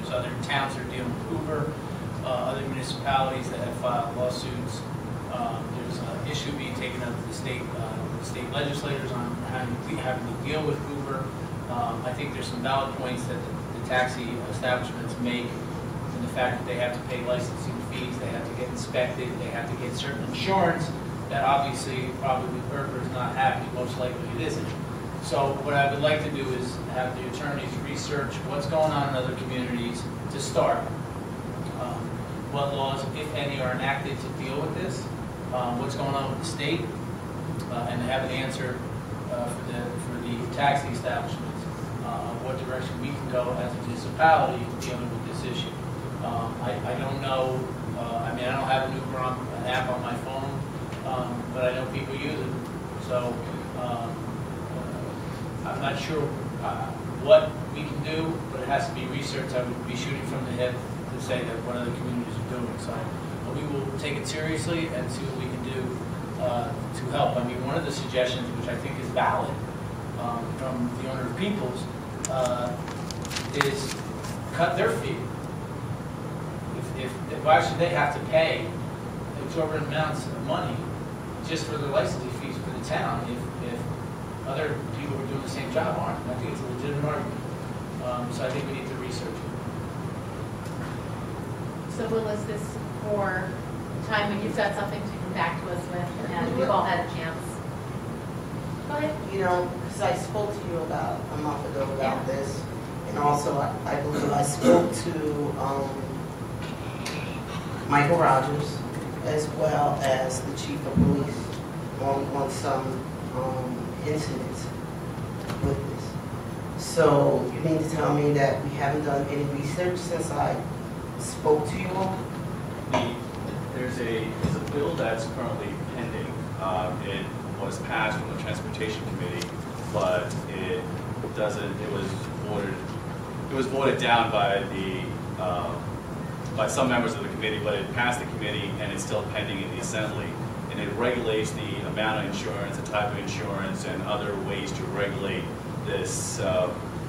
There's other towns that are dealing with Uber, other municipalities that have filed lawsuits. There's an issue being taken up to the state legislators on having to deal with Uber. I think there's some valid points that the taxi establishments make, and the fact that they have to pay licensing fees, they have to get inspected, they have to get certain insurance that obviously probably Berger is not happy, most likely it isn't. So what I would like to do is have the attorneys research what's going on in other communities to start. What laws, if any, are enacted to deal with this, what's going on with the state, and have an answer for the taxi establishments, what direction we can go as a municipality dealing with this issue. I don't know, I mean, I don't have an Uber an app on my phone, but I know people use it. So I'm not sure what we can do, but it has to be researched. I would be shooting from the hip to say that what other communities are doing. So we will take it seriously and see what we can do to help. I mean, one of the suggestions, which I think is valid from the owner of Peoples, is cut their fee. Why should they have to pay exorbitant amounts of money just for their licensing fees for the town if other people who are doing the same job aren't? I think it's a legitimate argument. So I think we need to research it. So Will, is this for time when you've got something to come back to us with and we've all had a chance? Go ahead. You know, because I spoke to you about a month ago about this, and also I believe I spoke to Michael Rogers as well as the chief of police on some incidents with this. So you mean to tell me that we haven't done any research since I spoke to you all? There's a bill that's currently pending. It was passed from the Transportation Committee, but it was voted down by by some members of the committee, but it passed the committee and it's still pending in the Assembly. And it regulates the amount of insurance, the type of insurance, and other ways to regulate this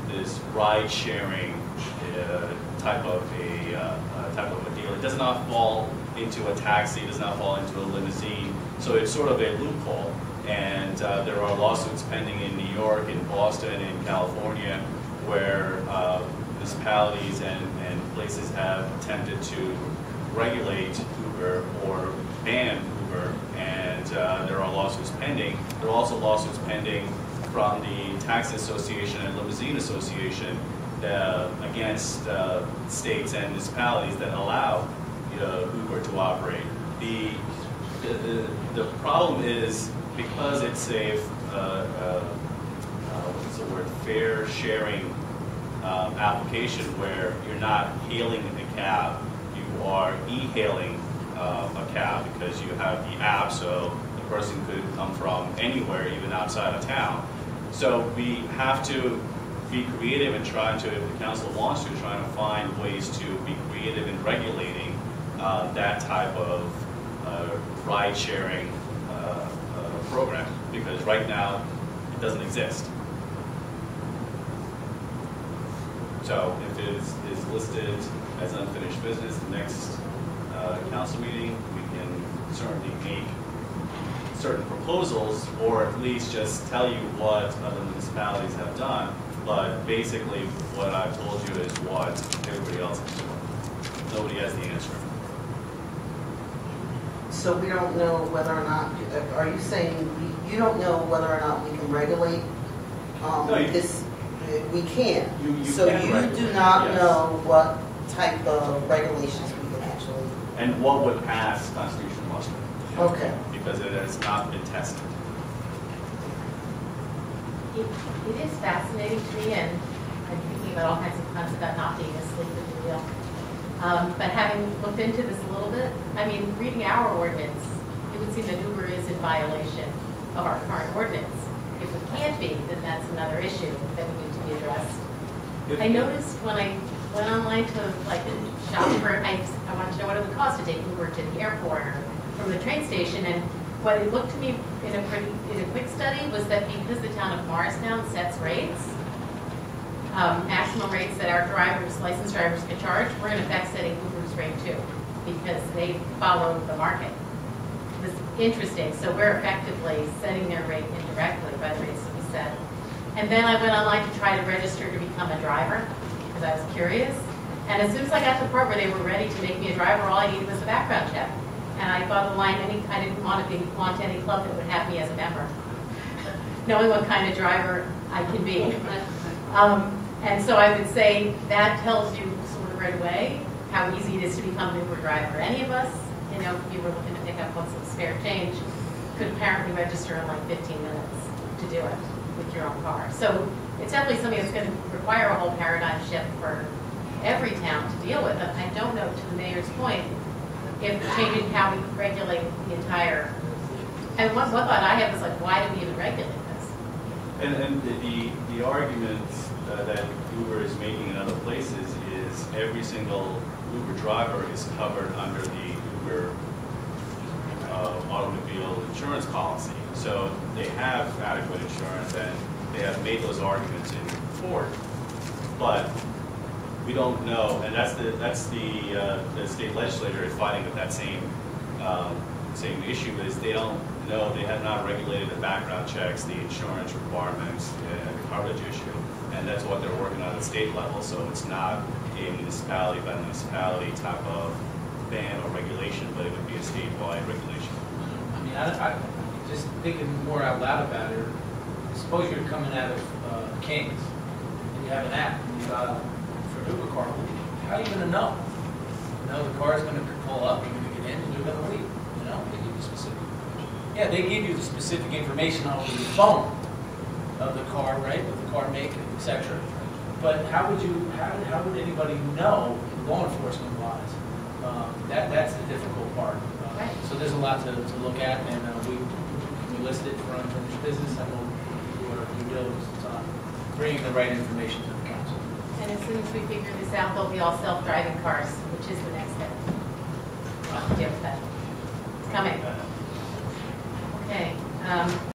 this ride-sharing type of a deal. It does not fall into a taxi, it does not fall into a limousine, so it's sort of a loophole. And there are lawsuits pending in New York, in Boston, in California, where municipalities and places have attempted to regulate Uber or ban Uber, and there are lawsuits pending. There are also lawsuits pending from the Taxi Association and Limousine Association against states and municipalities that allow Uber to operate. The problem is because it's a what's the word, fair sharing application where you're not hailing a cab, you are e-hailing a cab because you have the app, so the person could come from anywhere, even outside of town. So we have to be creative and try to, if the council wants to, try to find ways to be creative in regulating that type of ride-sharing program, because right now it doesn't exist. So if it is listed as unfinished business, the next council meeting, we can certainly make certain proposals, or at least just tell you what other municipalities have done. But basically, what I've told you is what everybody else is doing. Nobody has the answer. So we don't know whether or not, are you saying you don't know whether or not we can regulate this? We can. So you do not know what type of regulations we can actually. And what would pass constitutional muster. Okay. Because it has not been tested. It is fascinating to me, and I'm thinking about all kinds of times about not being asleep at the wheel. But having looked into this a little bit, I mean, reading our ordinance, it would seem that Uber is in violation of our current ordinance. If it can't be, then that's another issue that we need to be addressed. I noticed when I went online to shop for, I wanted to know what it would cost to take Uber to the airport or from the train station, and what it looked to me in a quick study was that because the town of Morristown sets rates, national rates that our drivers, licensed drivers can charge, we're in effect setting Uber's rate too, because they follow the market. It's interesting. So we're effectively setting their rate indirectly by the rates that we set. And then I went online to try to register to become a driver because I was curious. And as soon as I got to the part where they were ready to make me a driver, all I needed was a background check. And I thought the line, I didn't want any club that would have me as a member, knowing what kind of driver I can be. And so I would say that tells you sort of right away how easy it is to become an Uber driver. Any of us, you know, if you were looking to pick up what's spare change, could apparently register in like 15 minutes to do it with your own car. So it's definitely something that's going to require a whole paradigm shift for every town to deal with. And I don't know, to the mayor's point, if changing how we regulate the entire. And one thought I had was like, why do we even regulate this? And the argument that Uber is making in other places is every single Uber driver is covered under the Uber automobile insurance policy. So they have adequate insurance, and they have made those arguments in court. But we don't know, and that's the state legislature is fighting with that same issue. Is they don't know, they have not regulated the background checks, the insurance requirements, and the coverage issue, and that's what they're working on at the state level. So it's not a municipality by municipality type of ban or regulation, but it would be a statewide regulation. I mean, I just thinking more out loud about it. Suppose you're coming out of Kings and you have an app and you got for Uber car. How are you going to know? You know, the car is going to pull up, you're going to get in, and you're going to leave. You know, they give you specific information. Yeah, they give you the specific information on the phone of the car, right, with the car make, etc. But how would anybody know, law enforcement wise? That's the difficult part. Right. So there's a lot to look at, and we listed for unfinished business, and we'll do our due diligence on bringing the right information to the council. And as soon as we figure this out, they'll be all self-driving cars, which is the next